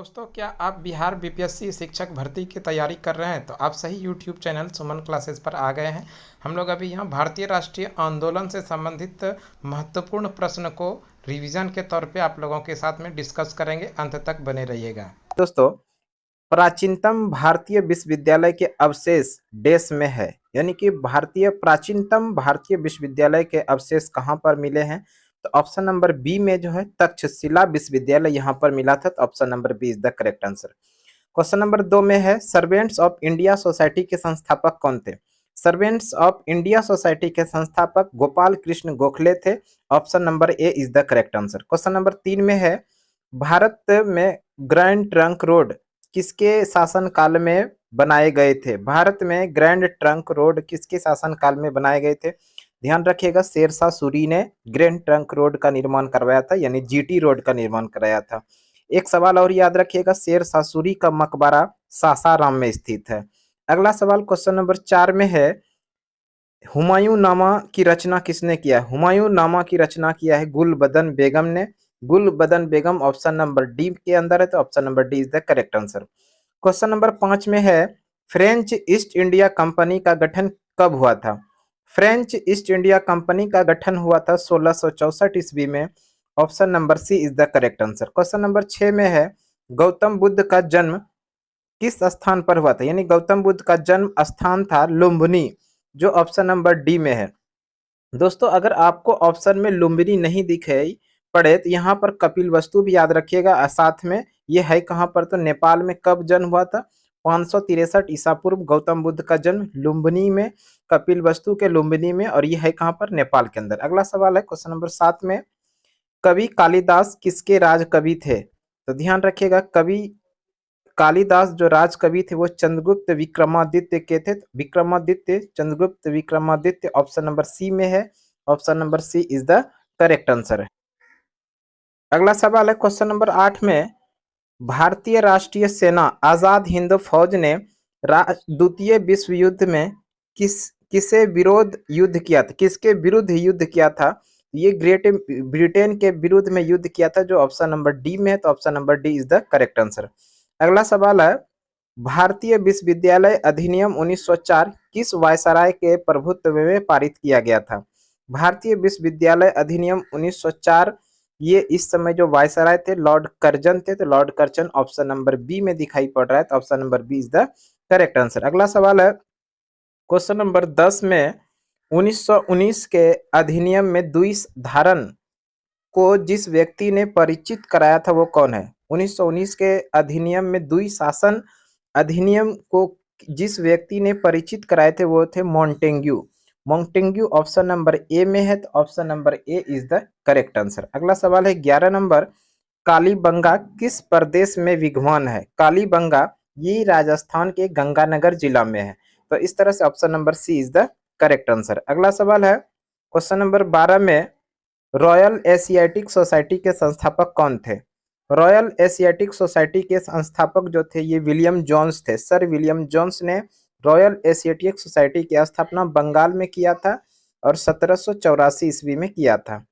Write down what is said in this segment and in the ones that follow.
दोस्तों, क्या आप बिहार बीपीएससी शिक्षक भर्ती की तैयारी कर रहे हैं? तो आप सही यूट्यूब चैनल सुमन क्लासेस पर आ गए हैं। हम लोग अभी यहाँ भारतीय राष्ट्रीय आंदोलन से संबंधित महत्वपूर्ण प्रश्न को रिवीजन के तौर पे आप लोगों के साथ में डिस्कस करेंगे। अंत तक बने रहिएगा। दोस्तों, प्राचीनतम भारतीय विश्वविद्यालय के अवशेष देश में है। यानी कि प्राचीनतम भारतीय विश्वविद्यालय के अवशेष कहाँ पर मिले हैं? तो ऑप्शन नंबर बी में जो है तक्षशिला विश्वविद्यालय यहाँ पर मिला था। तो option number B is the correct answer. Question number 2 में है सर्वेंट्स ऑफ इंडिया सोसाइटी के संस्थापक कौन थे? सर्वेंट्स ऑफ इंडिया सोसाइटी के संस्थापक गोपाल कृष्ण गोखले थे। Option number A is the correct answer. Question number 3 में है भारत में ग्रैंड ट्रंक रोड किसके शासन काल में बनाए गए थे? भारत में ग्रैंड ट्रंक रोड किसके शासन काल में बनाए गए थे? ध्यान रखिएगा, शेरशाह सूरी ने ग्रैंड ट्रंक रोड का निर्माण करवाया था, यानी जीटी रोड का निर्माण कराया था। एक सवाल और याद रखिएगा, शेरशाह सूरी का मकबरा सासाराम में स्थित है। अगला सवाल क्वेश्चन नंबर 4 में है हुमायूं नामा की रचना किसने किया? हुमायूं नामा की रचना किया है गुलबदन बेगम ने। गुलबदन बेगम ऑप्शन नंबर डी के अंदर है। तो option number D is the correct answer. Question number 5 में है फ्रेंच ईस्ट इंडिया कंपनी का गठन कब हुआ था? फ्रेंच ईस्ट इंडिया कंपनी का गठन हुआ था 1664 ईस्वी में। Option number C is the correct answer. Question number 6 में है गौतम बुद्ध का जन्म किस स्थान पर हुआ था? यानी गौतम बुद्ध का जन्म स्थान था लुम्बिनी, जो ऑप्शन नंबर डी में है। दोस्तों, अगर आपको ऑप्शन में लुम्बिनी नहीं दिखाई पड़े तो यहाँ पर कपिलवस्तु भी याद रखिएगा। साथ में ये है कहाँ पर? तो नेपाल में। कब जन्म हुआ था? 563 ईसा पूर्व गौतम बुद्ध का जन्म लुम्बिनी में, कपिलवस्तु के लुम्बिनी में, और ये है कहाँ पर? नेपाल के अंदर। अगला सवाल है क्वेश्चन नंबर 7 में कवि कालिदास किसके राज कवि थे? तो ध्यान रखिएगा, कवि कालिदास जो राज कवि थे वो चंद्रगुप्त विक्रमादित्य के थे। Vikramaditya, Chandragupta Vikramaditya option number C में है। Option number C is the correct answer. अगला सवाल है क्वेश्चन नंबर 8 में भारतीय राष्ट्रीय सेना आजाद हिंद फौज ने द्वितीय विश्व युद्ध में किसे विरोध युद्ध किया था? किसके विरुद्ध युद्ध किया था? ये ग्रेट ब्रिटेन के विरुद्ध में युद्ध किया था, जो ऑप्शन नंबर डी में है। तो option number D is the correct answer. अगला सवाल है भारतीय विश्वविद्यालय अधिनियम 1904 किस वायसराय के प्रभुत्व में पारित किया गया था? भारतीय विश्वविद्यालय अधिनियम 1904, ये इस समय जो वायसराय थे लॉर्ड कर्जन थे। तो Lord Curzon option number B में दिखाई पड़ रहा है। तो option number B is the correct answer. अगला सवाल है क्वेश्चन नंबर 10 में 1919 के अधिनियम में द्विश धारण को जिस व्यक्ति ने परिचित कराया था वो कौन है? 1919 के अधिनियम में द्विशासन अधिनियम को जिस व्यक्ति ने परिचित कराए थे वो थे Montagu. Montagu option number A में है। तो option number A is the correct answer. अगला सवाल है 11 नंबर कालीबंगा किस प्रदेश में विद्यमान है? कालीबंगा ये राजस्थान के गंगानगर जिला में है। तो इस तरह से option number C is the correct answer. अगला सवाल है क्वेश्चन नंबर 12 में रॉयल एशियाटिक सोसाइटी के संस्थापक कौन थे? रॉयल एशियाटिक सोसाइटी के संस्थापक जो थे ये विलियम जोन्स थे। सर विलियम जोन्स ने रॉयल एशियाटिक सोसाइटी की स्थापना बंगाल में किया था और 1784 ईस्वी में किया था।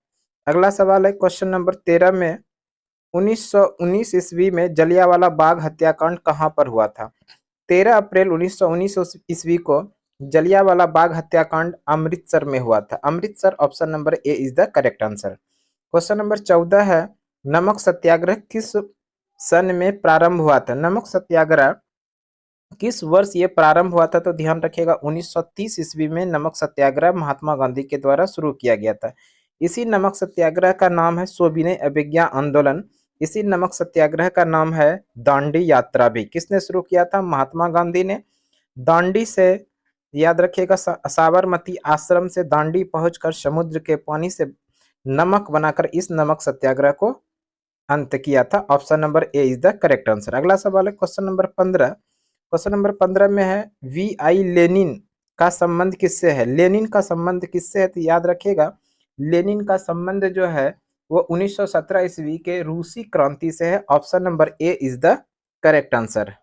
अगला सवाल है क्वेश्चन नंबर 13 में 1919 ईस्वी में जलियांवाला बाग हत्याकांड कहाँ पर हुआ था? 13 अप्रैल 1919 ईस्वी को जलियांवाला बाग हत्याकांड अमृतसर में हुआ था। Amritsar option number A is the correct answer. Question number 14 है नमक सत्याग्रह किस सन में प्रारंभ हुआ था? नमक सत्याग्रह किस वर्ष ये प्रारंभ हुआ था? तो ध्यान रखिएगा 1930 ईस्वी में नमक सत्याग्रह महात्मा गांधी के द्वारा शुरू किया गया था। इसी नमक सत्याग्रह का नाम है सविनय अवज्ञा आंदोलन। इसी नमक सत्याग्रह का नाम है दांडी यात्रा भी। किसने शुरू किया था? महात्मा गांधी ने। दांडी से याद रखिएगा साबरमती आश्रम से दांडी पहुंचकर समुद्र के पानी से नमक बनाकर इस नमक सत्याग्रह को अंत किया था। Option number A is the correct answer. अगला सवाल है क्वेश्चन नंबर 15। क्वेश्चन नंबर 15 में है वी आई लेनिन का संबंध किससे है? लेनिन का संबंध किससे है? तो याद रखिएगा लेनिन का संबंध जो है वो 1917 ईस्वी के रूसी क्रांति से है। Option number A is the correct answer.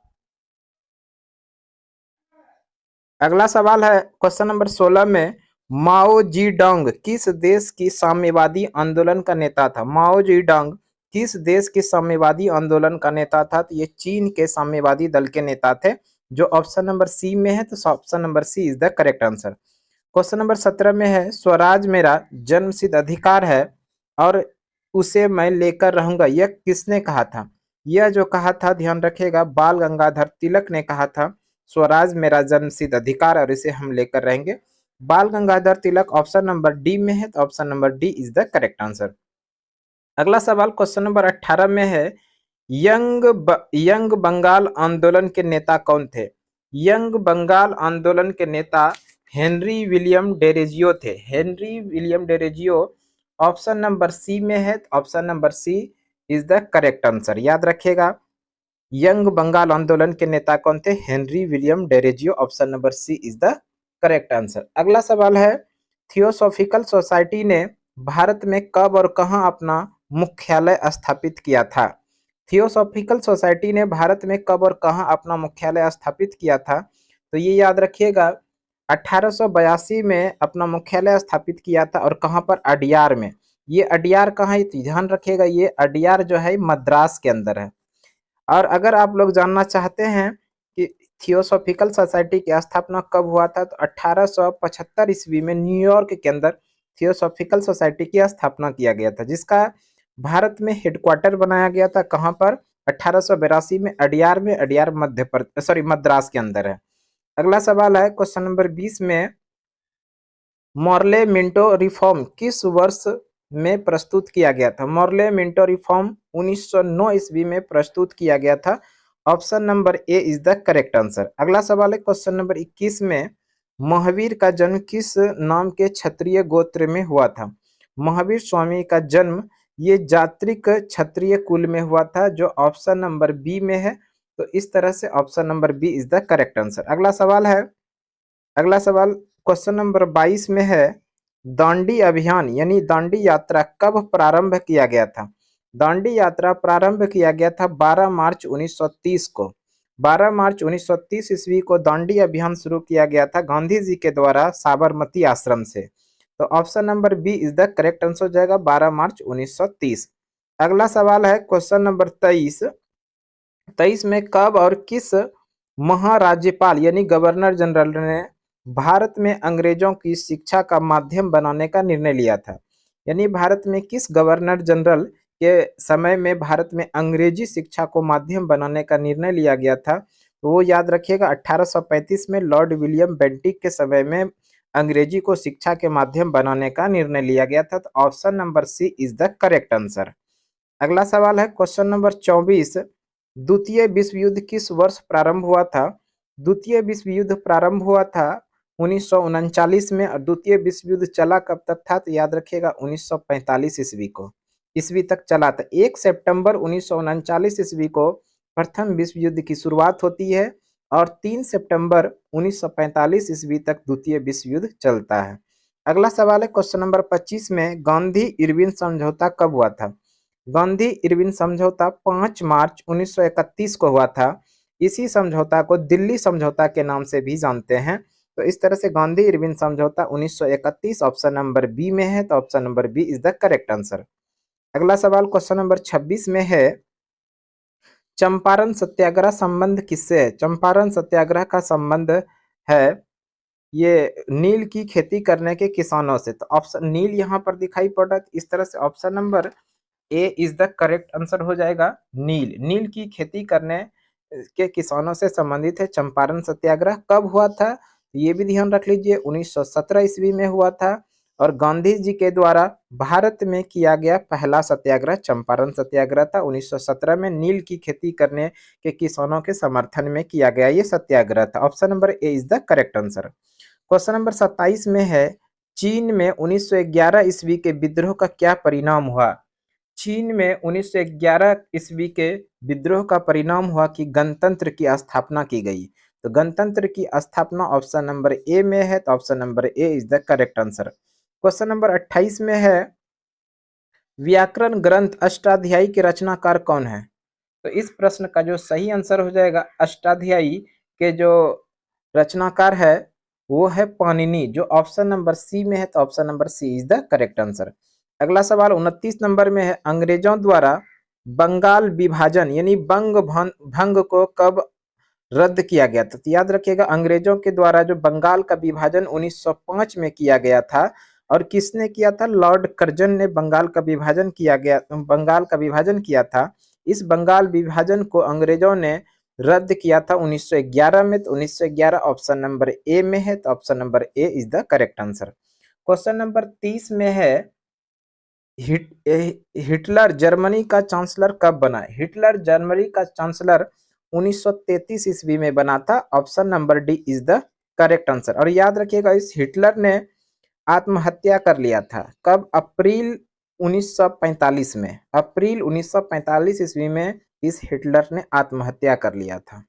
अगला सवाल है क्वेश्चन नंबर 16 में माओ जी डोंग किस देश की साम्यवादी आंदोलन का नेता था? माओ जी डोंग किस देश के साम्यवादी आंदोलन का नेता था? तो ये चीन के साम्यवादी दल के नेता थे, जो ऑप्शन नंबर सी में है। तो option number C is the correct answer. Question number 17 में है, स्वराज मेरा जन्मसिद्ध अधिकार है और उसे मैं लेकर रहूंगा, यह किसने कहा था? यह जो कहा था, ध्यान रखिएगा, बाल गंगाधर तिलक ने कहा था, स्वराज मेरा जन्मसिद्ध अधिकार और इसे हम लेकर रहेंगे। बाल Gangadhar Tilak option number D में है, तो option number D is the correct answer. अगला सवाल क्वेश्चन नंबर 18 में है, यंग बंगाल आंदोलन के नेता कौन थे? यंग बंगाल आंदोलन के नेता हेनरी विलियम डेरेजियो थे। Henry William Derozio option number C में है, option number C is the correct answer. याद रखिएगा, यंग बंगाल आंदोलन के नेता कौन थे? Henry William Derozio, option number C is the correct answer. अगला सवाल है, थियोसॉफिकल सोसाइटी ने भारत में कब और कहां अपना मुख्यालय स्थापित किया था? थियोसॉफिकल सोसाइटी ने भारत में कब और कहां अपना मुख्यालय स्थापित किया था? तो ये याद रखिएगा, 1882 में अपना मुख्यालय स्थापित किया था, और कहां पर? अडियार में। ये अडियार कहाँ है? ध्यान रखिएगा, ये अडियार जो है मद्रास के अंदर है। और अगर आप लोग जानना चाहते हैं कि थियोसॉफिकल सोसाइटी की स्थापना कब हुआ था, तो 1875 ईस्वी में न्यूयॉर्क के अंदर थियोसॉफिकल सोसाइटी की स्थापना किया गया था, जिसका भारत में हेडक्वार्टर बनाया गया था। कहां पर? 1882 में अडियार में। अडियार मद्रास के अंदर है। अगला सवाल है क्वेश्चन नंबर 20 में, मॉर्ले मिंटो रिफॉर्म किस वर्ष में प्रस्तुत किया गया था? मॉर्ले मिंटो रिफॉर्म 1909 ईस्वी में प्रस्तुत किया गया था। Option number A is the correct answer. अगला सवाल है क्वेश्चन नंबर 21 में, महावीर का जन्म किस नाम के क्षत्रिय गोत्र में हुआ था? महावीर स्वामी का जन्म ये जात्रिक क्षत्रिय कुल में हुआ था, जो ऑप्शन नंबर बी में है। तो इस तरह से option number B is the correct answer. अगला सवाल क्वेश्चन नंबर 22 में है, दांडी अभियान यानी दांडी यात्रा कब प्रारंभ किया गया था? दांडी यात्रा प्रारंभ किया गया था 12 मार्च 1930 को। 12 मार्च 1930 ईस्वी को दांडी अभियान शुरू किया गया था गांधी जी के द्वारा साबरमती आश्रम से। तो option number B is the correct answer हो जाएगा, 12 मार्च 1930। अगला सवाल है क्वेश्चन नंबर 23 में, कब और किस महाराज्यपाल यानी गवर्नर जनरल ने भारत में अंग्रेजों की शिक्षा का माध्यम बनाने का निर्णय लिया था? यानी भारत में किस गवर्नर जनरल के समय में भारत में अंग्रेजी शिक्षा को माध्यम बनाने का निर्णय लिया गया था? तो वो याद रखिएगा, 1835 में लॉर्ड विलियम बेंटिक के समय में अंग्रेजी को शिक्षा के माध्यम बनाने का निर्णय लिया गया था। तो option number C is the correct answer. अगला सवाल है क्वेश्चन नंबर 24, द्वितीय विश्व युद्ध किस वर्ष प्रारंभ हुआ था? द्वितीय विश्व युद्ध प्रारंभ हुआ था 1939 में, और द्वितीय विश्व युद्ध चला कब तक था? तो याद रखिएगा, 1945 ईस्वी तक चला था। 1 सितंबर 1939 ईस्वी को प्रथम विश्व युद्ध की शुरुआत होती है, और 3 सितंबर 1945 ईस्वी तक द्वितीय विश्व युद्ध चलता है। अगला सवाल है क्वेश्चन नंबर 25 में, गांधी इरविन समझौता कब हुआ था? गांधी इरविन समझौता 5 मार्च 1931 को हुआ था। इसी समझौता को दिल्ली समझौता के नाम से भी जानते हैं। तो इस तरह से गांधी इरविन समझौता 1931 ऑप्शन नंबर बी में है। तो option number B is the correct answer. अगला सवाल क्वेश्चन नंबर 26 में है, चंपारण सत्याग्रह संबंध किससे है? चंपारण सत्याग्रह का संबंध है ये नील की खेती करने के किसानों से। तो ऑप्शन नील यहाँ पर दिखाई पड़ रहा है, इस तरह से option number A is the correct answer हो जाएगा। नील की खेती करने के किसानों से संबंधित है चंपारण सत्याग्रह। कब हुआ था ये भी ध्यान रख लीजिए, 1917 ईस्वी में हुआ था, और गांधी जी के द्वारा भारत में किया गया पहला सत्याग्रह चंपारण सत्याग्रह था। 1917 में नील की खेती करने के किसानों के समर्थन में किया गया ये सत्याग्रह था। Option number A is the correct answer. Question number 27 में है, चीन में 1911 ईस्वी के विद्रोह का क्या परिणाम हुआ? चीन में 1911 ईस्वी के विद्रोह का परिणाम हुआ कि गणतंत्र की स्थापना की गई। तो गणतंत्र की स्थापना ऑप्शन नंबर ए में है। तो option number A is the correct answer. Question number 28 में है, व्याकरण ग्रंथ अष्टाध्यायी के रचनाकार कौन है? तो इस प्रश्न का जो सही आंसर हो जाएगा, अष्टाध्यायी के जो रचनाकार है वो है पाणिनि, जो ऑप्शन नंबर सी में है। तो option number C is the correct answer. अगला सवाल 29 नंबर में है, अंग्रेजों द्वारा बंगाल विभाजन यानी भंग को कब रद्द किया गया था? तो याद रखिएगा, अंग्रेजों के द्वारा जो बंगाल का विभाजन 1905 में किया गया था। और किसने किया था? लॉर्ड कर्जन ने बंगाल का विभाजन किया था। इस बंगाल विभाजन को अंग्रेजों ने रद्द किया था 1911 में। तो 1911 ऑप्शन नंबर ए में है, तो option number A is the correct answer. Question number 30 में है, हिटलर जर्मनी का चांसलर कब बना? हिटलर जर्मनी का चांसलर 1933 ईस्वी में बना था। Option number D is the correct answer. और याद रखिएगा, इस हिटलर ने आत्महत्या कर लिया था। कब? अप्रैल 1945 में। अप्रैल 1945 ईस्वी में इस हिटलर ने आत्महत्या कर लिया था।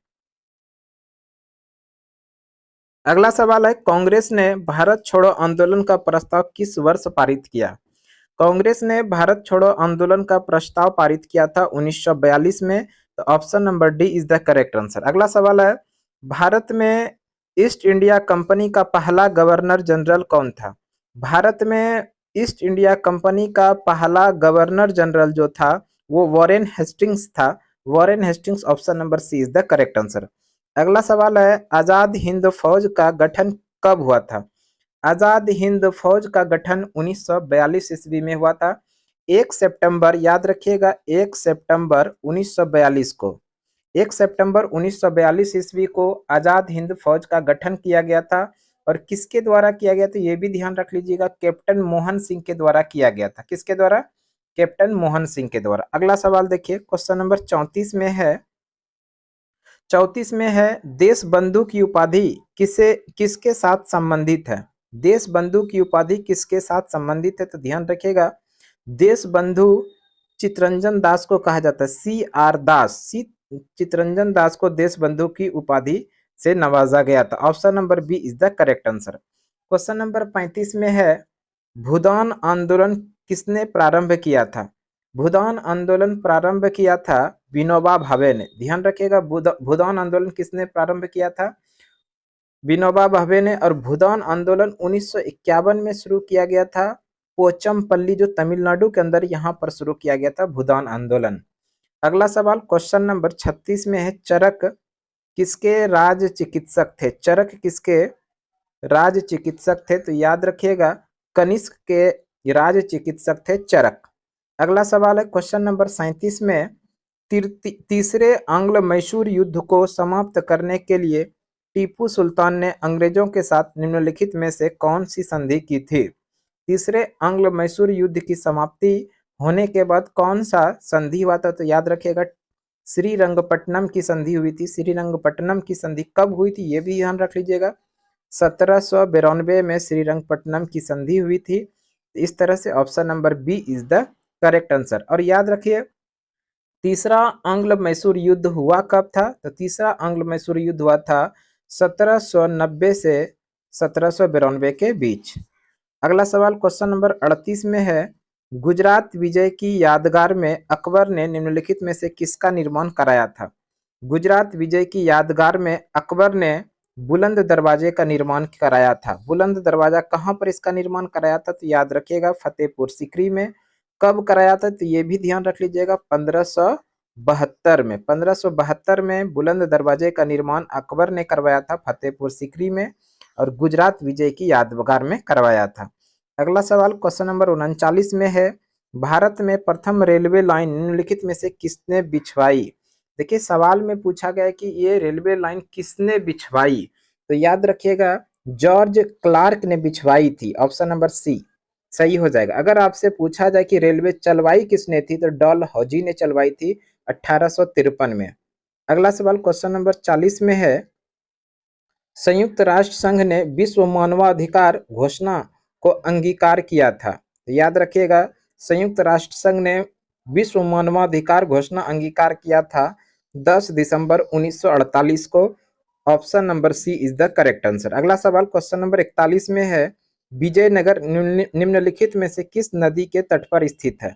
अगला सवाल है, कांग्रेस ने भारत छोड़ो आंदोलन का प्रस्ताव किस वर्ष पारित किया? कांग्रेस ने भारत छोड़ो आंदोलन का प्रस्ताव पारित किया था 1942 में। तो option number D is the correct answer. अगला सवाल है, भारत में ईस्ट इंडिया कंपनी का पहला गवर्नर जनरल कौन था? भारत में ईस्ट इंडिया कंपनी का पहला गवर्नर जनरल जो था वो वॉरेन हेस्टिंग्स था। Warren Hastings, option number C is the correct answer. अगला सवाल है, आजाद हिंद फौज का गठन कब हुआ था? आजाद हिंद फौज का गठन 1942 ईस्वी में हुआ था। 1 सितंबर, याद रखिएगा, 1 सितंबर 1942 को, 1 सितंबर 1942 ईस्वी को आजाद हिंद फौज का गठन किया गया था। और किसके द्वारा किया गया था ये भी ध्यान रख लीजिएगा, कैप्टन मोहन सिंह के द्वारा किया गया था। किसके द्वारा? कैप्टन मोहन सिंह के द्वारा। अगला सवाल देखिए, क्वेश्चन नंबर 34 में है, 34 में है, देश बंधु की उपाधि किसके साथ संबंधित है? देश बंधु की उपाधि किसके साथ संबंधित है? तो ध्यान रखिएगा, देश बंधु चितरंजन दास को कहा जाता है। CR दास, चितरंजन दास को देश बंधु की उपाधि से नवाजा गया था। Option number B is the correct answer. Question number 35 में है, भूदान आंदोलन किसने प्रारंभ किया था? भूदान आंदोलन प्रारंभ किया था विनोबा भावे ने। ध्यान रखिएगा, भूदान आंदोलन किसने प्रारंभ किया था? विनोबा भावे ने। और भूदान आंदोलन 1951 में शुरू किया गया था, पोचमपल्ली जो तमिलनाडु के अंदर यहाँ पर शुरू किया गया था भूदान आंदोलन। अगला सवाल क्वेश्चन नंबर 36 में है, चरक किसके राज चिकित्सक थे? चरक किसके राज चिकित्सक थे? तो याद रखिएगा, कनिष्क के राज चिकित्सक थे चरक। अगला सवाल है क्वेश्चन नंबर 37 में, तीसरे आंग्ल मैसूर युद्ध को समाप्त करने के लिए टीपू सुल्तान ने अंग्रेजों के साथ निम्नलिखित में से कौन सी संधि की थी? तीसरे आंग्ल मैसूर युद्ध की समाप्ति होने के बाद कौन सा संधि हुआ था? तो याद रखिएगा, श्रीरंगपट्टनम की संधि हुई थी। श्रीरंगपट्टनम की संधि कब हुई थी ये भी ध्यान रख लीजिएगा, 1792 में श्रीरंगपट्टनम की संधि हुई थी। इस तरह से option number B is the correct answer. और याद रखिए, तीसरा आंग्ल मैसूर युद्ध हुआ कब था? तो तीसरा आंग्ल मैसूर युद्ध हुआ था 1790 से 1792 के बीच। अगला सवाल क्वेश्चन नंबर 38 में है, गुजरात विजय की यादगार में अकबर ने निम्नलिखित में से किसका निर्माण कराया था? गुजरात विजय की यादगार में अकबर ने बुलंद दरवाजे का निर्माण कराया था। बुलंद दरवाजा कहाँ पर इसका निर्माण कराया था? तो याद रखिएगा, फतेहपुर सीकरी में। कब कराया था? तो ये भी ध्यान रख लीजिएगा, 1572 में। 1572 में बुलंद दरवाजे का निर्माण अकबर ने करवाया था फतेहपुर सीकरी में, और गुजरात विजय की यादगार में करवाया था। अगला सवाल क्वेश्चन नंबर 39 में है, भारत में प्रथम रेलवे लाइन निम्नलिखित में से किसने बिछवाई? देखिए, सवाल में पूछा गया है कि ये रेलवे लाइन किसने बिछवाई? तो याद रखिएगा, जॉर्ज क्लार्क ने बिछवाई थी। ऑप्शन नंबर सी सही हो जाएगा। अगर आपसे पूछा जाए कि रेलवे चलवाई किसने थी, तो डलहौजी ने चलवाई थी 1853 में। अगला सवाल क्वेश्चन नंबर 40 में है, संयुक्त राष्ट्र संघ ने विश्व मानवाधिकार घोषणा को अंगीकार किया था। तो याद रखिएगा, संयुक्त राष्ट्र संघ ने विश्व मानवाधिकार घोषणा अंगीकार किया था 10 दिसंबर 1948 को। Option number C is the correct answer. अगला सवाल क्वेश्चन नंबर 41 में है, विजयनगर निम्नलिखित में से किस नदी के तट पर स्थित है?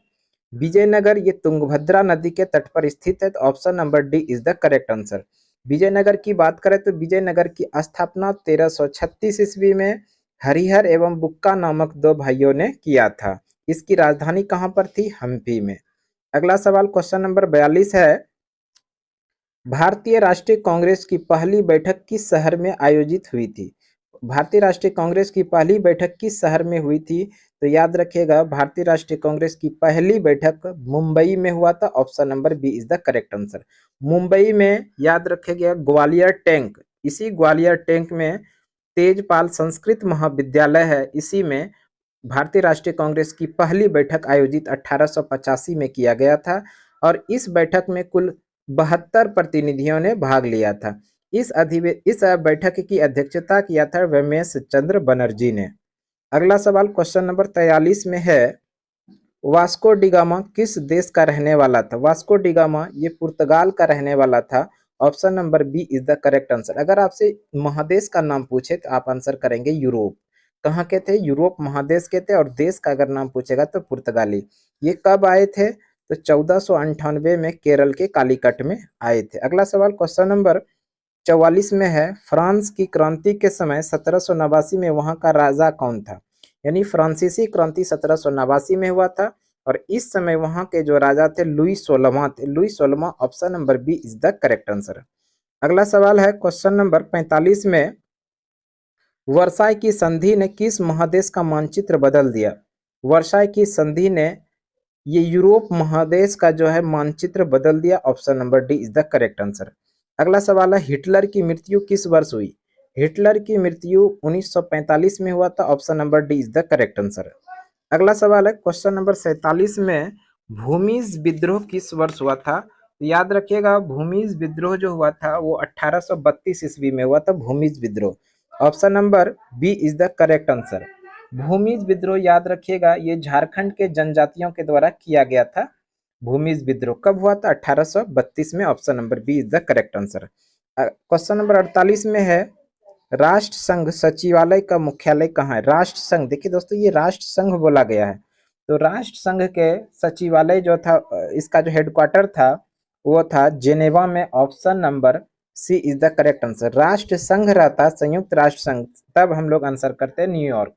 विजयनगर ये तुंगभद्रा नदी के तट पर स्थित है। तो option number D is the correct answer. Vijayanagar की बात करें तो विजयनगर की स्थापना 1336 ईस्वी में हरिहर एवं बुक्का नामक दो भाइयों ने किया था। इसकी राजधानी कहाँ पर थी? हम्पी में। अगला सवाल क्वेश्चन नंबर 42 है, भारतीय राष्ट्रीय कांग्रेस की पहली बैठक किस शहर में आयोजित हुई थी? भारतीय राष्ट्रीय कांग्रेस की पहली बैठक किस शहर में हुई थी? तो याद रखिएगा, भारतीय राष्ट्रीय कांग्रेस की पहली बैठक मुंबई में हुआ था। Option number B is the correct answer. Mumbai में याद रखिएगा ग्वालियर टैंक, इसी ग्वालियर टैंक में तेजपाल संस्कृत महाविद्यालय है, इसी में भारतीय राष्ट्रीय कांग्रेस की पहली बैठक आयोजित 1885 में किया गया था और इस बैठक में कुल 72 प्रतिनिधियों ने भाग लिया था। इस बैठक की अध्यक्षता किया था रमेश चंद्र बनर्जी ने। अगला सवाल क्वेश्चन नंबर 43 में है, वास्को डिगामा किस देश का रहने वाला था? वास्को डिगामा ये पुर्तगाल का रहने वाला था। Option number B is the correct answer. अगर आपसे महादेश का नाम पूछे तो आप आंसर करेंगे यूरोप। कहाँ के थे? यूरोप महादेश के थे। और देश का अगर नाम पूछेगा तो पुर्तगाली। ये कब आए थे? तो 1498 में केरल के कालीकट में आए थे। अगला सवाल क्वेश्चन नंबर 44 में है, फ्रांस की क्रांति के समय 1789 में वहां का राजा कौन था? यानी फ्रांसीसी क्रांति 1789 में हुआ था और इस समय वहां के जो राजा थे लुई 16वां थे। लुई 16वां। Option number B is the correct answer. अगला सवाल है क्वेश्चन नंबर 45 में, वर्साई की संधि ने किस महादेश का मानचित्र बदल दिया? वर्साई की संधि ने ये यूरोप महादेश का जो है मानचित्र बदल दिया। Option number D is the correct answer. अगला सवाल है, हिटलर की मृत्यु किस वर्ष हुई? हिटलर की मृत्यु 1945 में हुआ था। Option number D is the correct answer. अगला सवाल है क्वेश्चन नंबर 47 में, भूमिज विद्रोह किस वर्ष हुआ था? याद रखिएगा, भूमिज विद्रोह जो हुआ था वो 1832 ईस्वी में हुआ था। भूमिज विद्रोह। Option number B is the correct answer. Bhumij विद्रोह याद रखिएगा, ये झारखंड के जनजातियों के द्वारा किया गया था। भूमिज विद्रोह कब हुआ था? 1832 में। Option number B is the correct answer. Question number 48 में है, राष्ट्र संघ सचिवालय का मुख्यालय कहाँ है? राष्ट्र संघ, देखिए दोस्तों, ये राष्ट्र संघ बोला गया है तो राष्ट्र संघ के सचिवालय जो था, इसका जो हेडक्वार्टर था वो था जेनेवा में। Option number C is the correct answer. राष्ट्र संघ रहता संयुक्त राष्ट्र संघ, तब हम लोग आंसर करते हैं न्यूयॉर्क।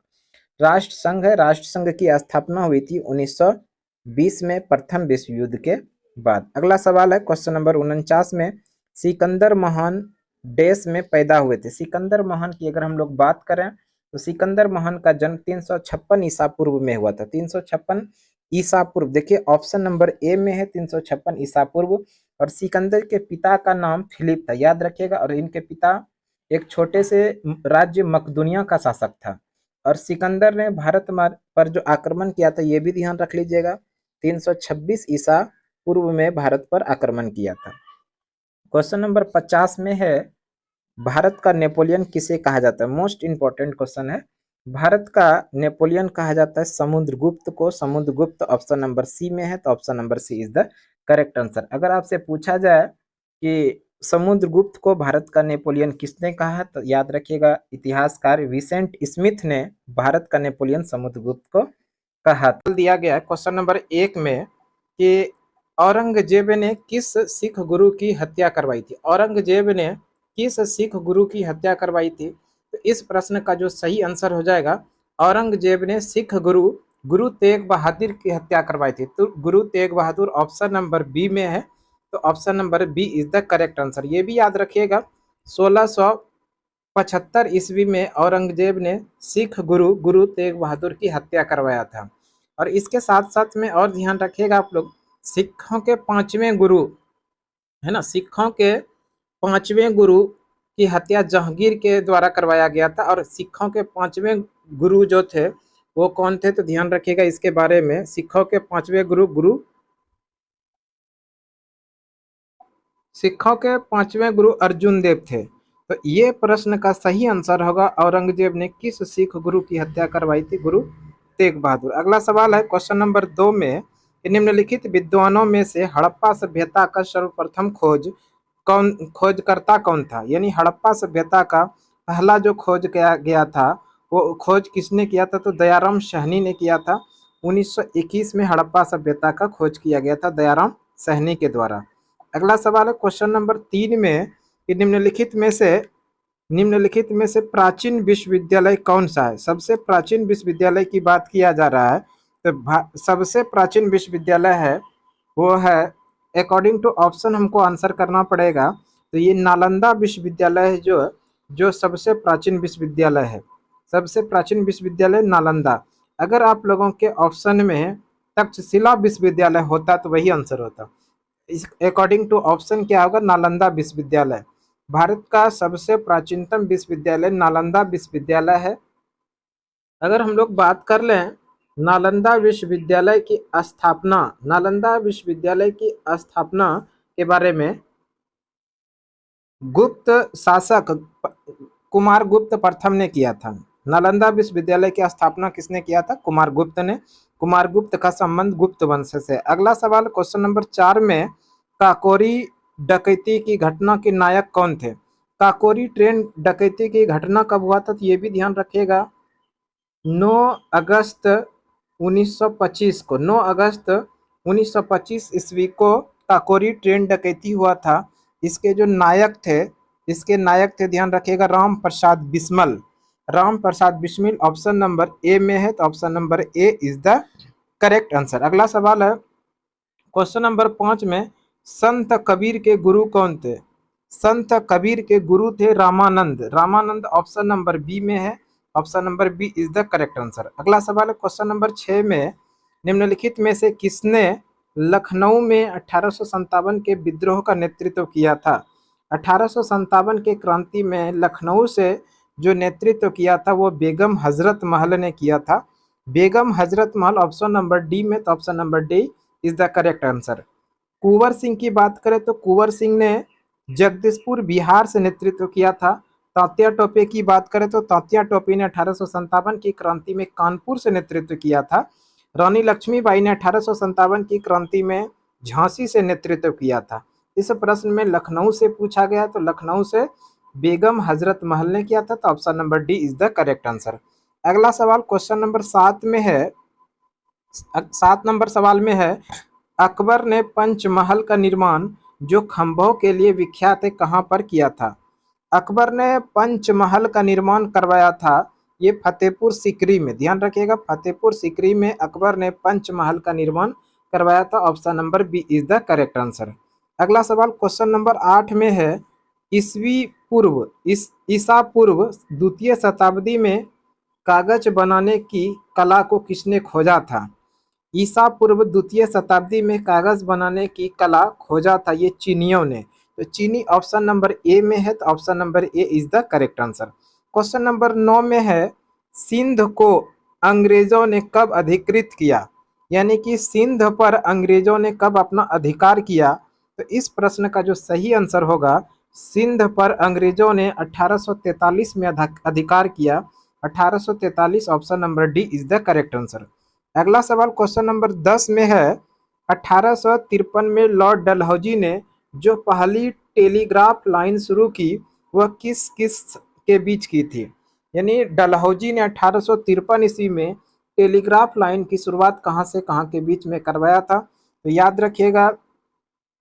राष्ट्र संघ है, राष्ट्र संघ की स्थापना हुई थी 1920 में, प्रथम विश्व युद्ध के बाद। अगला सवाल है क्वेश्चन नंबर 49 में, सिकंदर महान देश में पैदा हुए थे? सिकंदर महान की अगर हम लोग बात करें तो सिकंदर महान का जन्म 356 ईसा पूर्व में हुआ था। 356 ईसा पूर्व। देखिए ऑप्शन नंबर ए में है 356 ईसा पूर्व। और सिकंदर के पिता का नाम फिलिप था, याद रखिएगा। और इनके पिता एक छोटे से राज्य मकदुनिया का शासक था। और सिकंदर ने भारत पर जो आक्रमण किया था ये भी ध्यान रख लीजिएगा, 326 ईसा पूर्व में भारत पर आक्रमण किया था। क्वेश्चन नंबर 50 में है, भारत का नेपोलियन किसे कहा जाता है? मोस्ट इंपॉर्टेंट क्वेश्चन है। भारत का नेपोलियन कहा जाता है समुद्रगुप्त को। समुद्रगुप्त ऑप्शन नंबर सी में है, तो option number C is the correct answer. अगर आपसे पूछा जाए कि समुद्रगुप्त को भारत का नेपोलियन किसने कहा है, तो याद रखिएगा इतिहासकार विसेंट स्मिथ ने भारत का नेपोलियन समुद्रगुप्त को कहा। दिया गया है क्वेश्चन नंबर 1 में कि औरंगजेब ने किस सिख गुरु की हत्या करवाई थी? औरंगजेब ने किस सिख गुरु की हत्या करवाई थी? तो इस प्रश्न का जो सही आंसर हो जाएगा, औरंगजेब ने सिख गुरु गुरु तेग बहादुर की हत्या करवाई थी। तो Guru Tegh Bahadur option number B में है, तो option number B is the correct answer. ये भी याद रखिएगा, 1675 ईस्वी में औरंगजेब ने सिख गुरु गुरु तेग बहादुर की हत्या करवाया था। और इसके साथ साथ में और ध्यान रखिएगा आप लोग, सिखों के 5वें गुरु है ना, सिखों के 5वें गुरु की हत्या जहांगीर के द्वारा करवाया गया था। और सिखों के 5वें गुरु जो थे वो कौन थे? तो ध्यान रखिएगा इसके बारे में, सिखों के 5वें गुरु अर्जुन देव थे। तो ये प्रश्न का सही आंसर होगा, औरंगजेब ने किस सिख गुरु की हत्या करवाई थी? गुरु तेग बहादुर। अगला सवाल है क्वेश्चन नंबर 2 में, निम्नलिखित विद्वानों में से हड़प्पा सभ्यता का सर्वप्रथम खोजकर्ता कौन था? यानी हड़प्पा सभ्यता का पहला जो खोज किया गया था वो खोज किसने किया था? तो दयाराम साहनी ने किया था। 1921 में हड़प्पा सभ्यता का खोज किया गया था दयाराम साहनी के द्वारा। अगला सवाल है क्वेश्चन नंबर 3 में कि निम्नलिखित में से प्राचीन विश्वविद्यालय कौन सा है? सबसे प्राचीन विश्वविद्यालय की बात किया जा रहा है तो सबसे प्राचीन विश्वविद्यालय है वो है, अकॉर्डिंग टू ऑप्शन हमको आंसर करना पड़ेगा। तो ये नालंदा विश्वविद्यालय है जो जो सबसे प्राचीन विश्वविद्यालय है। सबसे प्राचीन विश्वविद्यालय नालंदा। अगर आप लोगों के ऑप्शन में तक्षशिला विश्वविद्यालय होता तो वही आंसर होता। इस अकॉर्डिंग टू ऑप्शन क्या होगा, नालंदा विश्वविद्यालय। भारत का सबसे प्राचीनतम विश्वविद्यालय नालंदा विश्वविद्यालय है। अगर हम लोग बात कर लें नालंदा विश्वविद्यालय की स्थापना, नालंदा विश्वविद्यालय की स्थापना के बारे में, गुप्त शासक कुमारगुप्त प्रथम ने किया था। नालंदा विश्वविद्यालय की स्थापना किसने किया था? कुमारगुप्त ने। कुमारगुप्त का संबंध गुप्त वंश से। अगला सवाल क्वेश्चन नंबर 4 में, काकोरी डकैती की घटना के नायक कौन थे? काकोरी ट्रेन डकैती की घटना कब हुआ था? तो ये भी ध्यान रखिएगा, 9 अगस्त 1925 को, 9 अगस्त 1925 ईस्वी को काकोरी ट्रेन डकैती हुआ था। इसके जो नायक थे, इसके नायक थे, ध्यान रखिएगा, Ram Prasad Bismil. Ram Prasad Bismil option number A में है, तो option number A is the correct answer. अगला सवाल है क्वेश्चन नंबर 5 में, संत कबीर के गुरु कौन थे? संत कबीर के गुरु थे Ramanand. Ramanand option number B में है, option number B is the correct answer. अगला सवाल है क्वेश्चन नंबर 6 में, निम्नलिखित में से किसने लखनऊ में 1857 के विद्रोह का नेतृत्व किया था? 1857 के क्रांति में लखनऊ से जो नेतृत्व किया था वो बेगम हजरत महल ने किया था। Begum Hazrat Mahal option number D में, तो option number D is the correct answer. Kunwar Singh की बात करें तो कुंवर सिंह ने जगदीशपुर बिहार से नेतृत्व किया था। तात्या टोपे की बात करें तो तात्या टोपे ने 1857 की क्रांति में कानपुर से नेतृत्व किया था। रानी लक्ष्मीबाई ने 1857 की क्रांति में झांसी से नेतृत्व किया था। इस प्रश्न में लखनऊ से पूछा गया, तो लखनऊ से बेगम हजरत महल ने किया था, तो option number D is the correct answer. अगला सवाल क्वेश्चन नंबर 7 में है, 7 नंबर सवाल में है, अकबर ने पंचमहल का निर्माण जो खंभों के लिए विख्यात है कहाँ पर किया था? अकबर ने पंचमहल का निर्माण करवाया था, ये फतेहपुर सीकरी में। ध्यान रखिएगा, फतेहपुर सीकरी में अकबर ने पंचमहल का निर्माण करवाया था। Option number B is the correct answer. अगला सवाल क्वेश्चन नंबर 8 में है, ईसा पूर्व द्वितीय शताब्दी में कागज बनाने की कला को किसने खोजा था? ईसा पूर्व द्वितीय शताब्दी में कागज बनाने की कला खोजा था, ये चीनियों ने। तो चीनी ऑप्शन नंबर ए में है, तो option number A is the correct answer. Question number 9 में है, सिंध को अंग्रेजों ने कब अधिकृत किया? यानी कि सिंध पर अंग्रेजों ने कब अपना अधिकार किया? तो इस प्रश्न का जो सही आंसर होगा, सिंध पर अंग्रेजों ने 1843 में अधिकार किया। 1843 option number D is the correct answer. अगला सवाल क्वेश्चन नंबर 10 में है, 1853 में लॉर्ड डलहौजी ने जो पहली टेलीग्राफ लाइन शुरू की वह किस किस के बीच की थी? यानी डलहौजी ने 1853 ईस्वी में टेलीग्राफ लाइन की शुरुआत कहाँ से कहाँ के बीच में करवाया था? तो याद रखिएगा,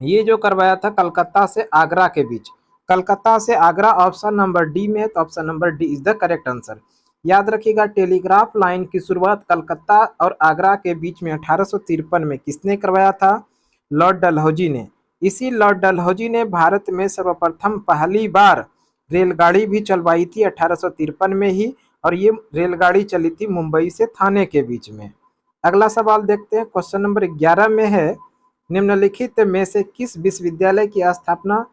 ये जो करवाया था कलकत्ता से आगरा के बीच। कलकत्ता से आगरा ऑप्शन नंबर डी में, तो option number D is the correct answer. याद रखिएगा, टेलीग्राफ लाइन की शुरुआत कलकत्ता और आगरा के बीच में 1853 में किसने करवाया था? लॉर्ड डलहौजी ने। इसी लॉर्ड डलहौजी ने भारत में सर्वप्रथम पहली बार रेलगाड़ी भी चलवाई थी 1853 में ही, और ये रेलगाड़ी चली थी मुंबई से थाने के बीच में। अगला सवाल देखते हैं, क्वेश्चन नंबर 11 में है, निम्नलिखित में से किस विश्वविद्यालय की स्थापना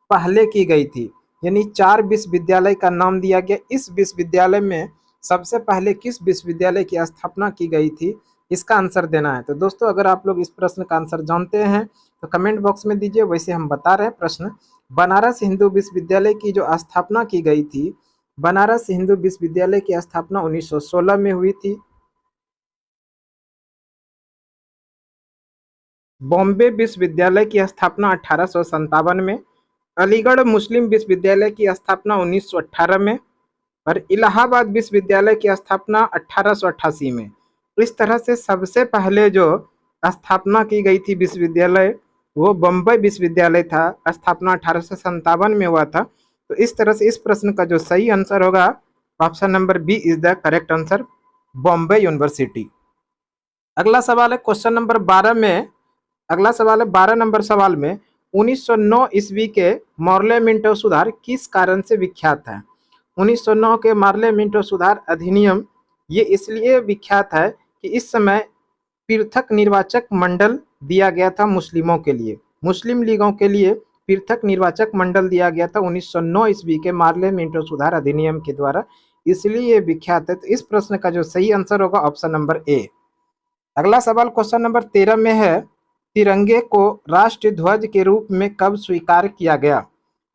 पहले की गई थी? यानी 4 विश्वविद्यालय का नाम दिया गया, इस विश्वविद्यालय में सबसे पहले किस विश्वविद्यालय की स्थापना की गई थी, इसका आंसर देना है। तो दोस्तों, अगर आप लोग इस प्रश्न का आंसर जानते हैं तो कमेंट बॉक्स में दीजिए। वैसे हम बता रहे हैं प्रश्न, बनारस हिंदू विश्वविद्यालय की जो स्थापना की गई थी, बनारस हिंदू विश्वविद्यालय की स्थापना 1916 में हुई थी। बॉम्बे विश्वविद्यालय की स्थापना 1857 में, अलीगढ़ मुस्लिम विश्वविद्यालय की स्थापना 1918 में, और इलाहाबाद विश्वविद्यालय की स्थापना 1888 में। इस तरह से सबसे पहले जो स्थापना की गई थी विश्वविद्यालय, वो बम्बई विश्वविद्यालय था, स्थापना 1857 में हुआ था। तो इस तरह से इस प्रश्न का जो सही आंसर होगा, option number B is the correct answer, Bombay university. अगला सवाल है क्वेश्चन नंबर 12 में, अगला सवाल है 12 नंबर सवाल में 1909 ईस्वी के मॉर्ले मिंटो सुधार किस कारण से विख्यात है। 1909 के मार्ले मिंटो सुधार अधिनियम ये इसलिए विख्यात है कि इस समय पृथक निर्वाचक मंडल दिया गया था मुस्लिमों के लिए, मुस्लिम लीगों के लिए पृथक निर्वाचक मंडल दिया गया था 1909 ईस्वी के मार्ले मिंटो सुधार अधिनियम के द्वारा, इसलिए ये विख्यात है। तो इस प्रश्न का जो सही आंसर होगा ऑप्शन नंबर ए। अगला सवाल क्वेश्चन नंबर 13 में है, तिरंगे को राष्ट्रीय ध्वज के रूप में कब स्वीकार किया गया।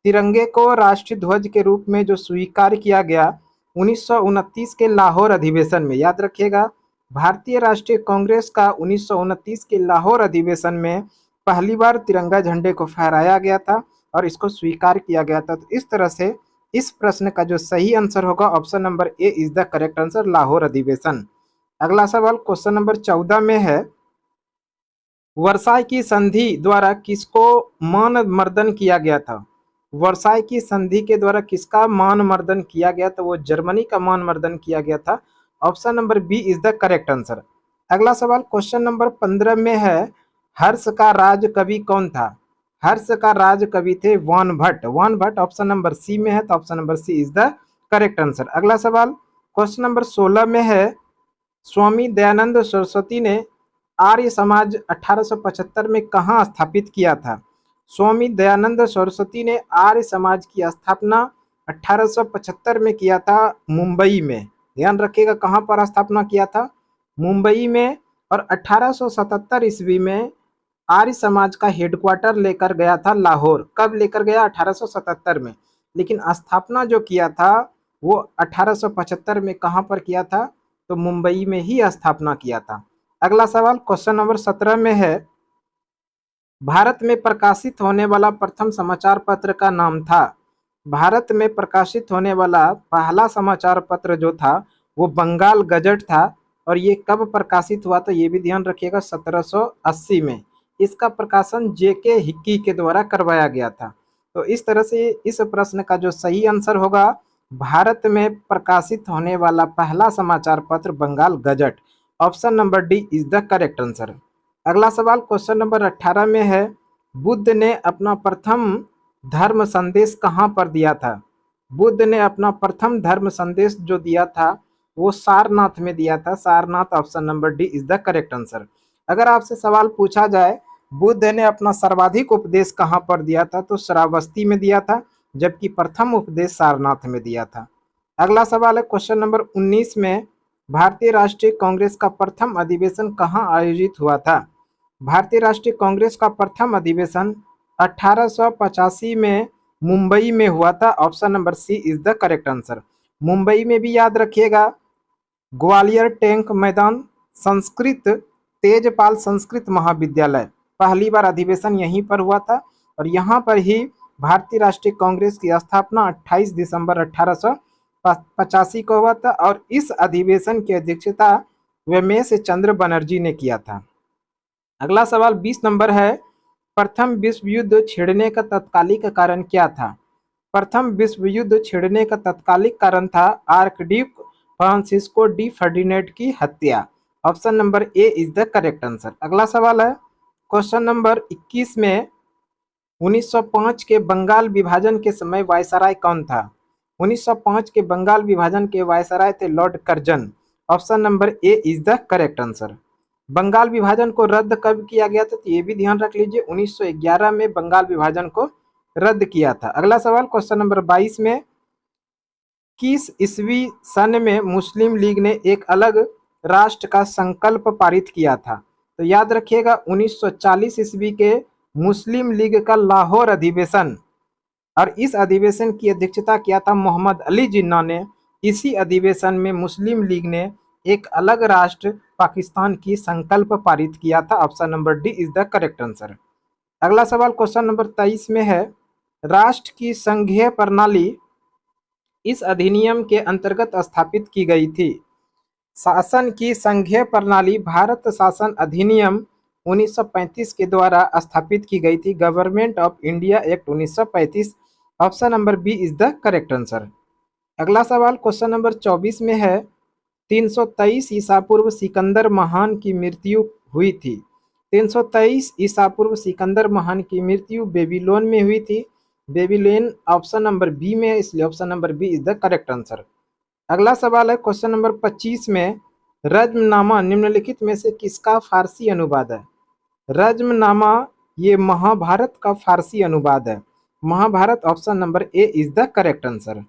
तिरंगे को राष्ट्रीय ध्वज के रूप में जो स्वीकार किया गया 1929 के लाहौर अधिवेशन में, याद रखिएगा भारतीय राष्ट्रीय कांग्रेस का 1929 के लाहौर अधिवेशन में पहली बार तिरंगा झंडे को फहराया गया था और इसको स्वीकार किया गया था। तो इस तरह से इस प्रश्न का जो सही आंसर होगा option number A is the correct answer, Lahore अधिवेशन। अगला सवाल क्वेश्चन नंबर 14 में है, वर्साई की संधि द्वारा किसको मान मर्दन किया गया था। वर्साई की संधि के द्वारा किसका मान मर्दन किया गया था, वो जर्मनी का मान मर्दन किया गया था। Option number B is the correct answer. अगला सवाल क्वेश्चन नंबर 15 में है, हर्ष का राज कवि कौन था। हर्ष का राज कवि थे Ban Bhatt. Ban Bhatt option number C में है, तो option number C is the correct answer. अगला सवाल क्वेश्चन नंबर 16 में है, स्वामी दयानंद सरस्वती ने आर्य समाज 1875 में कहाँ स्थापित किया था। स्वामी दयानंद सरस्वती ने आर्य समाज की स्थापना 1875 में किया था मुंबई में, ध्यान रखिएगा कहाँ पर स्थापना किया था, मुंबई में। और 1877 ईस्वी में आर्य समाज का हेडक्वार्टर लेकर गया था लाहौर। कब लेकर गया, 1877 में, लेकिन स्थापना जो किया था वो 1875 में कहाँ पर किया था, तो मुंबई में ही स्थापना किया था। अगला सवाल क्वेश्चन नंबर 17 में है, भारत में प्रकाशित होने वाला प्रथम समाचार पत्र का नाम था। भारत में प्रकाशित होने वाला पहला समाचार पत्र जो था वो बंगाल गजट था, और ये कब प्रकाशित हुआ, तो ये भी ध्यान रखिएगा 1780 में। इसका प्रकाशन जेके हिक्की के द्वारा करवाया गया था। तो इस तरह से इस प्रश्न का जो सही आंसर होगा, भारत में प्रकाशित होने वाला पहला समाचार पत्र Bengal gazette, option number D is the correct answer. अगला सवाल क्वेश्चन नंबर 18 में है, बुद्ध ने अपना प्रथम धर्म संदेश कहाँ पर दिया था। बुद्ध ने अपना प्रथम धर्म संदेश जो दिया था वो सारनाथ में दिया था। Sarnath option number D is the correct answer. अगर आपसे सवाल पूछा जाए बुद्ध ने अपना सर्वाधिक उपदेश कहाँ पर दिया था, तो श्रावस्ती में दिया था, जबकि प्रथम उपदेश सारनाथ में दिया था। अगला सवाल है क्वेश्चन नंबर 19 में, भारतीय राष्ट्रीय कांग्रेस का प्रथम अधिवेशन कहाँ आयोजित हुआ था। भारतीय राष्ट्रीय कांग्रेस का प्रथम अधिवेशन 1885 में मुंबई में हुआ था। Option number C is the correct answer. Mumbai में भी याद रखिएगा, ग्वालियर टैंक मैदान, संस्कृत तेजपाल संस्कृत महाविद्यालय, पहली बार अधिवेशन यहीं पर हुआ था, और यहाँ पर ही भारतीय राष्ट्रीय कांग्रेस की स्थापना 28 दिसंबर 1885 को हुआ था, और इस अधिवेशन की अध्यक्षता रमेश चंद्र बनर्जी ने किया था। अगला सवाल 20 नंबर है, प्रथम विश्व युद्ध छिड़ने का तत्कालिक कारण क्या था। प्रथम विश्व युद्ध छिड़ने का तत्कालिक कारण था आर्कड्यूक फ्रांसिस्को डी फर्डिनेंड की हत्या। Option number A is the correct answer. अगला सवाल है क्वेश्चन नंबर 21 में, 1905 के बंगाल विभाजन के समय वायसराय कौन था। 1905 के बंगाल विभाजन के वायसराय थे Lord Curzon. Option number A is the correct answer. Bengal विभाजन को रद्द कब किया गया था, तो ये भी ध्यान रख लीजिए 1911 में बंगाल विभाजन को रद्द किया था। अगला सवाल क्वेश्चन नंबर 22 में, किस ईस्वी सन में मुस्लिम लीग ने एक अलग राष्ट्र का संकल्प पारित किया था। तो याद रखिएगा 1940 ईस्वी के मुस्लिम लीग का लाहौर अधिवेशन, और इस अधिवेशन की अध्यक्षता किया था मोहम्मद अली जिन्ना ने। इसी अधिवेशन में मुस्लिम लीग ने एक अलग राष्ट्र पाकिस्तान की संकल्प पारित किया था। Option number D is the correct answer. अगला सवाल क्वेश्चन नंबर 23 में है, राष्ट्र की संघीय प्रणाली इस अधिनियम के अंतर्गत स्थापित की गई थी। शासन की संघीय प्रणाली भारत शासन अधिनियम 1935 के द्वारा स्थापित की गई थी, government of India act 1935। Option number B is the correct answer. अगला सवाल क्वेश्चन नंबर 24 में है, 323 ईसा पूर्व सिकंदर महान की मृत्यु हुई थी। 323 ईसा पूर्व सिकंदर महान की मृत्यु बेबीलोन में हुई थी। बेबीलोन ऑप्शन नंबर बी में है, इसलिए option number B is the correct answer. अगला सवाल है क्वेश्चन नंबर 25 में, रज्मनामा निम्नलिखित में से किसका फारसी अनुवाद है? रज्मनामा ये महाभारत का फारसी अनुवाद है। Mahabharat option number A is the correct answer.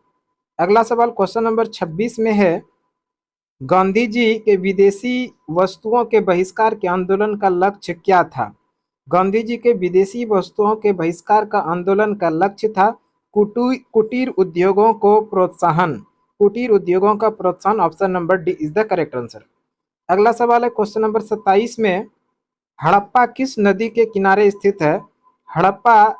अगला सवाल क्वेश्चन नंबर 26 में है, गांधी जी के विदेशी वस्तुओं के बहिष्कार के आंदोलन का लक्ष्य क्या था? गांधी जी के विदेशी वस्तुओं के बहिष्कार का आंदोलन का लक्ष्य था कुटीर उद्योगों को प्रोत्साहन। कुटीर उद्योगों का प्रोत्साहन option number D is the correct answer. अगला सवाल है क्वेश्चन नंबर 27 में, हड़प्पा किस नदी के किनारे स्थित है? हड़प्पा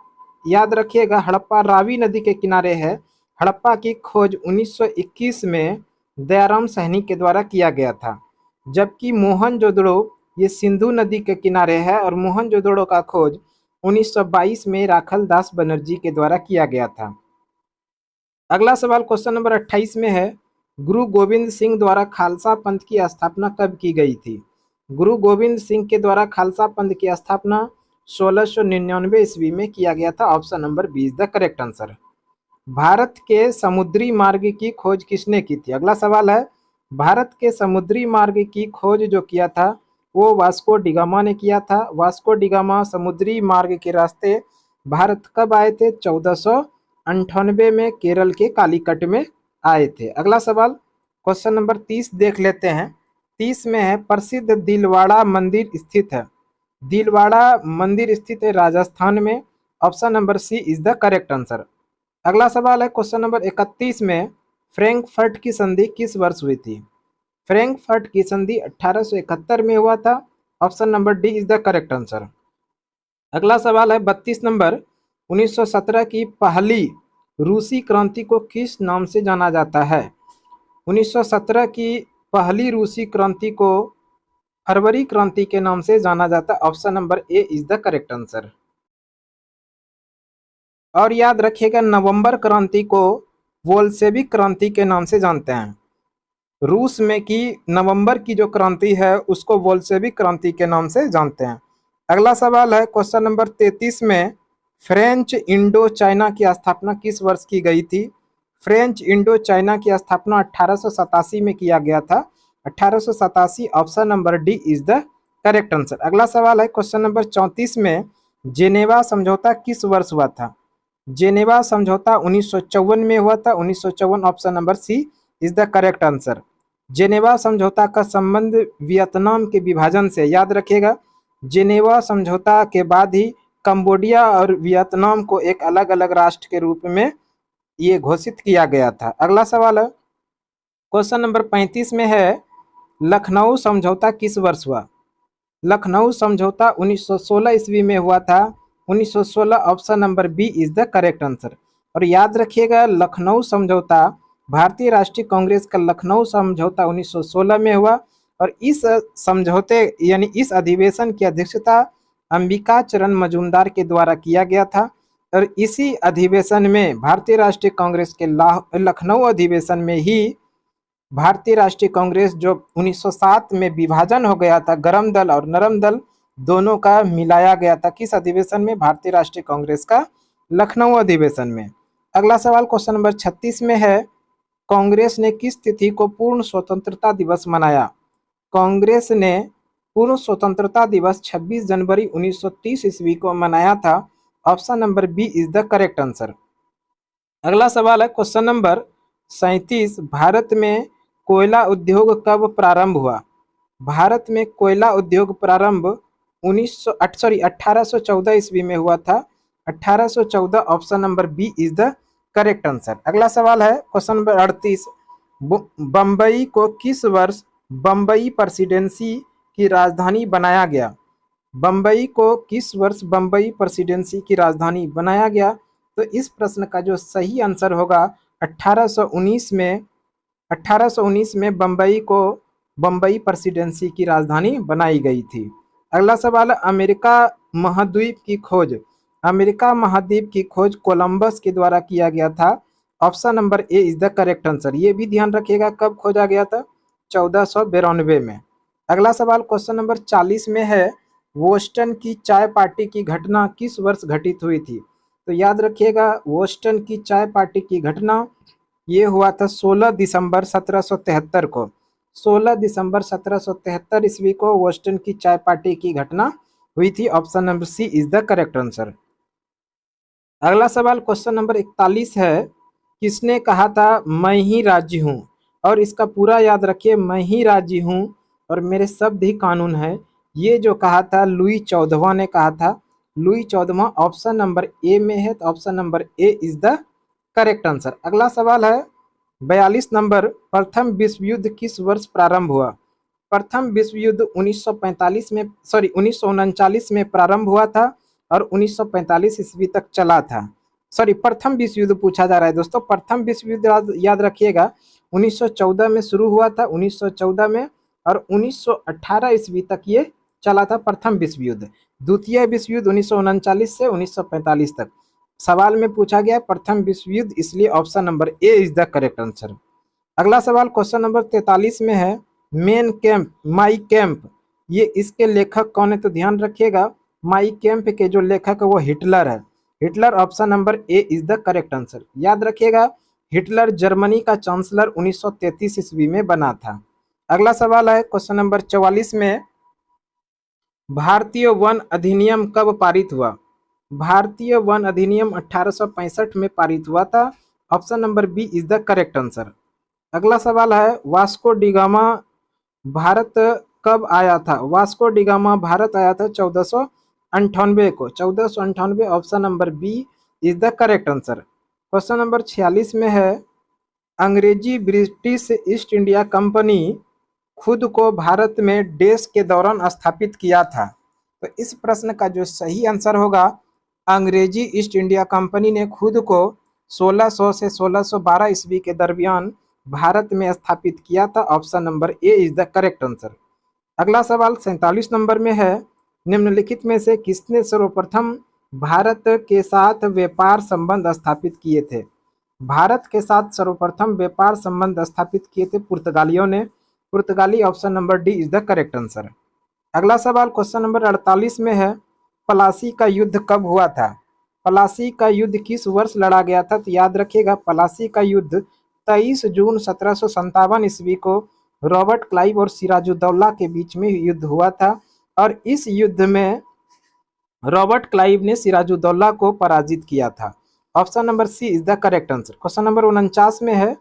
याद रखिएगा, हड़प्पा रावी नदी के किनारे है। हड़प्पा की खोज 1921 में दयाराम साहनी के द्वारा किया गया था, जबकि मोहनजोदड़ो ये सिंधु नदी के किनारे है और मोहनजोदड़ो का खोज 1922 में राखल दास बनर्जी के द्वारा किया गया था। अगला सवाल क्वेश्चन नंबर 28 में है, गुरु गोविंद सिंह द्वारा खालसा पंथ की स्थापना कब की गई थी? गुरु गोविंद सिंह के द्वारा खालसा पंथ की स्थापना 1699 ईस्वी में किया गया था। Option number B is the correct answer. Bharat के समुद्री मार्ग की खोज किसने की थी? अगला सवाल है, भारत के समुद्री मार्ग की खोज जो किया था वो वास्को डिगामा ने किया था। वास्को डिगामा समुद्री मार्ग के रास्ते भारत कब आए थे? 1498 में केरल के कालीकट में आए थे। अगला सवाल क्वेश्चन नंबर 30 देख लेते हैं। 30 में है, प्रसिद्ध दिलवाड़ा मंदिर स्थित है। दिलवाड़ा मंदिर स्थित है राजस्थान में। Option number C is the correct answer. अगला सवाल है क्वेश्चन नंबर 31 में, फ्रैंकफर्ट की संधि किस वर्ष हुई थी? फ्रैंकफर्ट की संधि 1871 में हुआ था। Option number D is the correct answer. अगला सवाल है 32 नंबर, 1917 की पहली रूसी क्रांति को किस नाम से जाना जाता है? 1917 की पहली रूसी क्रांति को फरवरी क्रांति के नाम से जाना जाता है। Option number A is the correct answer. और याद रखिएगा, नवंबर क्रांति को बोल्शेविक क्रांति के नाम से जानते हैं। रूस में की नवंबर की जो क्रांति है उसको बोल्शेविक क्रांति के नाम से जानते हैं। अगला सवाल है क्वेश्चन नंबर 33 में, फ्रेंच इंडो चाइना की स्थापना किस वर्ष की गई थी? फ्रेंच इंडो चाइना की स्थापना 1887 में किया गया था। 1887 option number D is the correct answer. अगला सवाल है क्वेश्चन नंबर 34 में, जेनेवा समझौता किस वर्ष हुआ था? जेनेवा समझौता 1954 में हुआ था। 1954 option number C is the correct answer. Geneva समझौता का संबंध वियतनाम के विभाजन से, याद रखिएगा, जेनेवा समझौता के बाद ही कंबोडिया और वियतनाम को एक अलग अलग राष्ट्र के रूप में ये घोषित किया गया था। अगला सवाल है क्वेश्चन नंबर 35 में है, लखनऊ समझौता किस वर्ष हुआ? लखनऊ समझौता 1916 ईस्वी में हुआ था। 1916 option number B is the correct answer. और याद रखिएगा, लखनऊ समझौता भारतीय राष्ट्रीय कांग्रेस का लखनऊ समझौता 1916 में हुआ और इस समझौते यानी इस अधिवेशन की अध्यक्षता अंबिका चरण मजूमदार के द्वारा किया गया था। और इसी अधिवेशन में भारतीय राष्ट्रीय कांग्रेस के लखनऊ अधिवेशन में ही भारतीय राष्ट्रीय कांग्रेस जो 1907 में विभाजन हो गया था, गरम दल और नरम दल दोनों का मिलाया गया था। किस अधिवेशन में? भारतीय राष्ट्रीय कांग्रेस का लखनऊ अधिवेशन में। अगला सवाल क्वेश्चन नंबर 36 में है, कांग्रेस ने किस तिथि को पूर्ण स्वतंत्रता दिवस मनाया? कांग्रेस ने पूर्ण स्वतंत्रता दिवस 26 जनवरी 1930 ईस्वी को मनाया था। Option number B is the correct answer. अगला सवाल है क्वेश्चन नंबर 37, भारत में कोयला उद्योग कब प्रारंभ हुआ? भारत में कोयला उद्योग प्रारंभ 1814 ईस्वी में हुआ था। 1814 option number B is the correct answer. अगला सवाल है क्वेश्चन नंबर 38, बम्बई को किस वर्ष बम्बई प्रेसिडेंसी की राजधानी बनाया गया? बम्बई को किस वर्ष बम्बई प्रेसिडेंसी की राजधानी बनाया गया? तो इस प्रश्न का जो सही आंसर होगा 1819 में। 1819 में बम्बई को बम्बई प्रेसिडेंसी की राजधानी बनाई गई थी। अगला सवाल है, अमेरिका महाद्वीप की खोज। अमेरिका महाद्वीप की खोज कोलंबस के द्वारा किया गया था। Option number A is the correct answer. ये भी ध्यान रखिएगा, कब खोजा गया था? 1492 में। अगला सवाल क्वेश्चन नंबर 40 में है, बोस्टन की चाय पार्टी की घटना किस वर्ष घटित हुई थी? तो याद रखिएगा, बोस्टन की चाय पार्टी की घटना ये हुआ था 16 दिसंबर 1773 को। 16 दिसंबर 1773 ईस्वी को बोस्टन की चाय पार्टी की घटना हुई थी। Option number C is the correct answer. अगला सवाल क्वेश्चन नंबर 41 है, किसने कहा था मैं ही राज्य हूँ? और इसका पूरा याद रखिए, मैं ही राज्य हूँ और मेरे शब्द ही कानून है। ये जो कहा था लुई 14वां ने कहा था। लुई 14वां ऑप्शन नंबर ए में है, तो option number A is the correct answer. अगला सवाल है 42 नंबर, प्रथम विश्व युद्ध किस वर्ष प्रारंभ हुआ? प्रथम विश्व युद्ध 1945 में, सॉरी 1939 में प्रारंभ हुआ था और 1945 ईस्वी तक चला था। सॉरी, प्रथम विश्व युद्ध पूछा जा रहा है दोस्तों। प्रथम विश्व युद्ध याद रखिएगा 1914 में शुरू हुआ था, 1914 में, और 1918 ईस्वी तक ये चला था प्रथम विश्व युद्ध। द्वितीय विश्व युद्ध 1939 से 1945 तक। सवाल में पूछा गया प्रथम विश्व युद्ध, इसलिए option number A is the correct answer. अगला सवाल क्वेश्चन नंबर 43 में है, मेन कैंप माई कैंप, ये इसके लेखक कौन है? तो ध्यान रखिएगा, माई कैंप के जो लेखक है वो हिटलर है। Hitler option number A is the correct answer. याद रखिएगा, हिटलर जर्मनी का चांसलर 1933 ईस्वी में बना था। अगला सवाल है क्वेश्चन नंबर 44 में, भारतीय वन अधिनियम कब पारित हुआ? भारतीय वन अधिनियम 1865 में पारित हुआ था। Option number B is the correct answer. अगला सवाल है, वास्को डिगामा भारत कब आया था? वास्को डिगामा भारत आया था 1498 को। 1498 option number B is the correct answer. Question number 46 में है, अंग्रेजी ब्रिटिश ईस्ट इंडिया कंपनी खुद को भारत में देश के दौरान स्थापित किया था। तो इस प्रश्न का जो सही आंसर होगा, अंग्रेजी ईस्ट इंडिया कंपनी ने खुद को 1600 से 1612 ईस्वी के दरमियान भारत में स्थापित किया था। Option number A is the correct answer. अगला सवाल 47 नंबर में है, निम्नलिखित में से किसने सर्वप्रथम भारत के साथ व्यापार संबंध स्थापित किए थे? भारत के साथ सर्वप्रथम व्यापार संबंध स्थापित किए थे पुर्तगालियों ने। पुर्तगाली option number D is the correct answer. अगला सवाल क्वेश्चन नंबर 48 में है, प्लासी का युद्ध कब हुआ था? प्लासी का युद्ध किस वर्ष लड़ा गया था? तो याद रखिएगा, प्लासी का युद्ध 23 जून 1757 ईस्वी को रॉबर्ट क्लाइव और सिराजुद्दौला के बीच में युद्ध हुआ था और इस युद्ध में रॉबर्ट क्लाइव ने सिराजुद्दौला को पराजित किया था। Option number C is the correct answer. Question number 49 में है,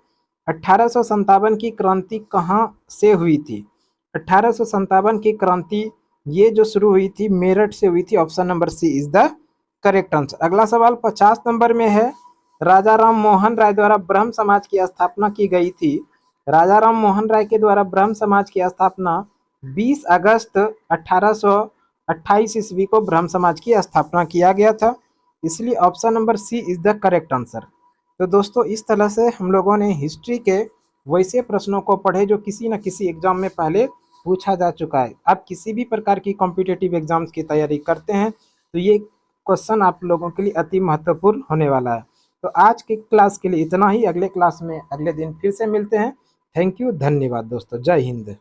1857 की क्रांति कहाँ से हुई थी? 1857 की क्रांति ये जो शुरू हुई थी मेरठ से हुई थी। Option number C is the correct answer. अगला सवाल 50 नंबर में है, राजा राम मोहन राय द्वारा ब्रह्म समाज की स्थापना की गई थी। राजा राम मोहन राय के द्वारा ब्रह्म समाज की स्थापना 20 अगस्त 1828 ईस्वी को ब्रह्म समाज की स्थापना किया गया था, इसलिए option number C is the correct answer. तो दोस्तों, इस तरह से हम लोगों ने हिस्ट्री के वैसे प्रश्नों को पढ़े जो किसी न किसी एग्जाम में पहले पूछा जा चुका है। आप किसी भी प्रकार की कॉम्पिटिटिव एग्जाम्स की तैयारी करते हैं तो ये क्वेश्चन आप लोगों के लिए अति महत्वपूर्ण होने वाला है। तो आज की क्लास के लिए इतना ही। अगले क्लास में अगले दिन फिर से मिलते हैं। थैंक यू, धन्यवाद दोस्तों। जय हिंद।